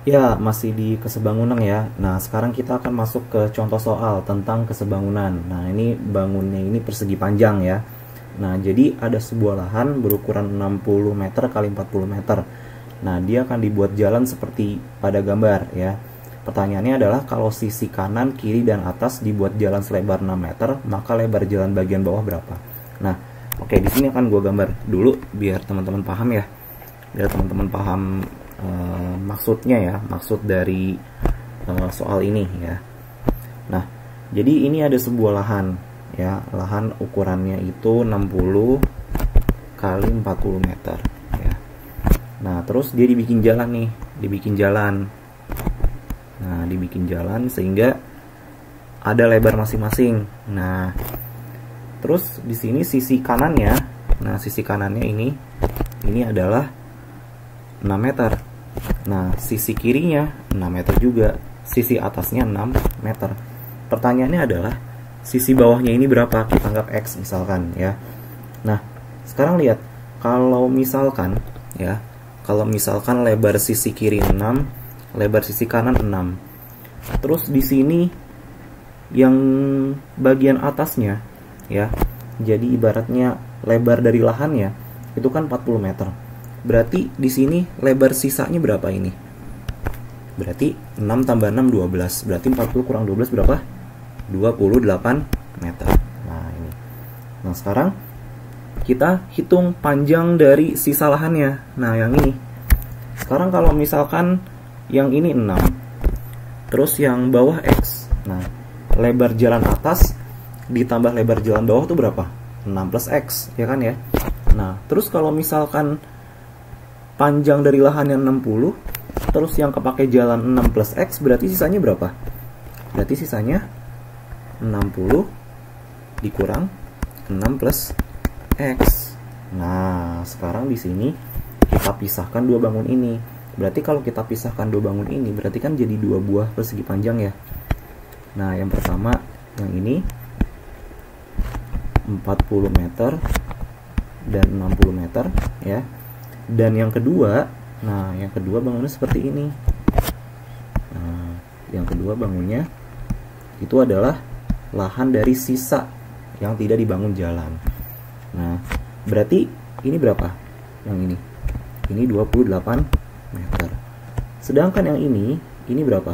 Ya, masih di kesebangunan ya. Nah, sekarang kita akan masuk ke contoh soal tentang kesebangunan. Nah, ini bangunnya ini persegi panjang ya. Nah, jadi ada sebuah lahan berukuran 60 meter kali 40 meter. Nah, dia akan dibuat jalan seperti pada gambar ya. Pertanyaannya adalah kalau sisi kanan, kiri, dan atas dibuat jalan selebar 6 meter, maka lebar jalan bagian bawah berapa? Nah, oke, di sini akan gue gambar dulu biar teman-teman paham ya. Biar teman-teman paham maksudnya ya, maksud dari soal ini ya. Nah, jadi ini ada sebuah lahan ya, lahan ukurannya itu 60 kali 40 meter ya. Nah, terus dia dibikin jalan nih, dibikin jalan. Nah, dibikin jalan sehingga ada lebar masing-masing. Nah, terus di sini sisi kanannya, nah sisi kanannya ini adalah 6 meter. Nah, sisi kirinya 6 meter juga, sisi atasnya 6 meter. Pertanyaannya adalah sisi bawahnya ini berapa? Kita anggap X misalkan ya. Nah, sekarang lihat, kalau misalkan ya, kalau misalkan lebar sisi kiri 6, lebar sisi kanan 6. Terus di sini yang bagian atasnya ya, jadi ibaratnya lebar dari lahannya itu kan 40 meter. Berarti di sini lebar sisanya berapa ini? Berarti 6 tambah 6 12. Berarti 40 kurang 12 berapa? 28 meter. Nah, ini. Nah, sekarang kita hitung panjang dari sisa lahannya. Nah, yang ini. Sekarang kalau misalkan yang ini 6. Terus yang bawah X. Nah, lebar jalan atas ditambah lebar jalan bawah itu berapa? 6 plus X, ya kan ya? Nah, terus kalau misalkan panjang dari lahannya 60, terus yang kepake jalan 6 plus X, berarti sisanya berapa? Berarti sisanya 60 dikurang 6 plus X. Nah, sekarang di sini kita pisahkan dua bangun ini. Berarti kalau kita pisahkan dua bangun ini, berarti kan jadi dua buah persegi panjang ya. Nah, yang pertama, yang ini 40 meter dan 60 meter ya. Dan yang kedua, nah yang kedua bangunnya seperti ini. Nah, yang kedua bangunnya itu adalah lahan dari sisa yang tidak dibangun jalan. Nah, berarti ini berapa? Yang ini 28 meter. Sedangkan yang ini berapa?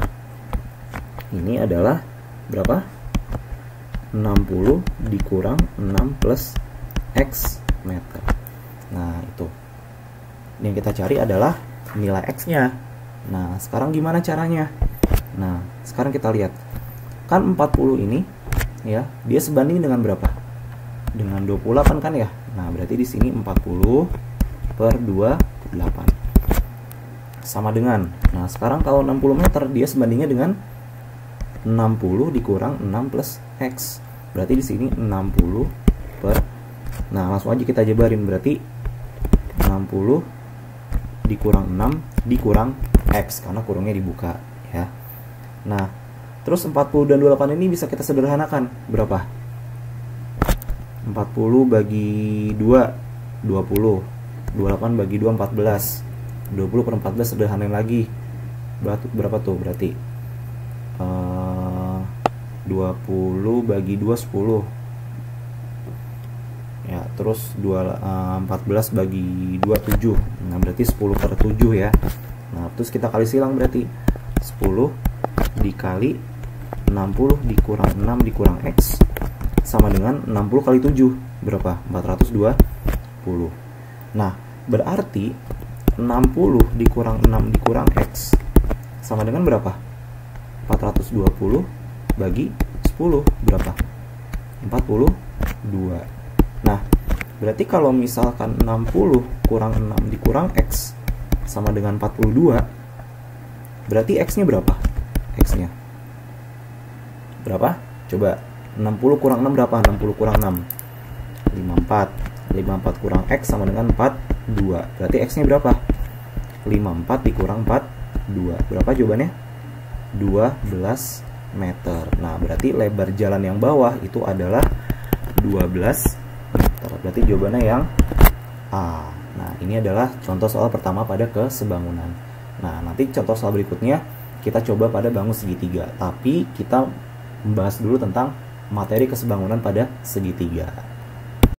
Ini adalah berapa? 60 dikurang 6 plus X meter. Nah, itu. Yang kita cari adalah nilai X-nya. Nah, sekarang gimana caranya? Nah, sekarang kita lihat. Kan 40 ini ya, dia sebanding dengan berapa? Dengan 28 kan ya? Nah, berarti di sini 40 per 28. Sama dengan. Nah, sekarang kalau 60 meter dia sebandingnya dengan 60 dikurang 6 plus X. Berarti di sini 60 per. Nah, langsung aja kita jabarin, berarti 60 dikurang 6 dikurang X karena kurungnya dibuka ya. Nah, terus 40 dan 28 ini bisa kita sederhanakan. Berapa? 40 bagi 2 20. 28 bagi 2 14. 20 per 14 sederhanain lagi. Berapa tuh? Berarti 20 bagi 2 10. Ya, terus 14 bagi 2 7. Nah, berarti 10 per 7 ya. Nah, terus kita kali silang, berarti 10 dikali 60 dikurang 6 dikurang X sama dengan 60 kali 7. Berapa? 420. Nah, berarti 60 dikurang 6 dikurang X sama dengan berapa? 420 bagi 10 berapa? 42. Nah, berarti kalau misalkan 60 kurang 6 dikurang X sama dengan 42, berarti X-nya berapa? X-nya berapa? Coba, 60 kurang 6 berapa? 60 kurang 6 54. 54 kurang X sama dengan 42. Berarti X-nya berapa? 54 dikurang 42. Berapa jawabannya? 12 meter. Nah, berarti lebar jalan yang bawah itu adalah 12 meter. Berarti jawabannya yang A. Nah, ini adalah contoh soal pertama pada kesebangunan. Nah, nanti contoh soal berikutnya kita coba pada bangun segitiga. Tapi kita membahas dulu tentang materi kesebangunan pada segitiga.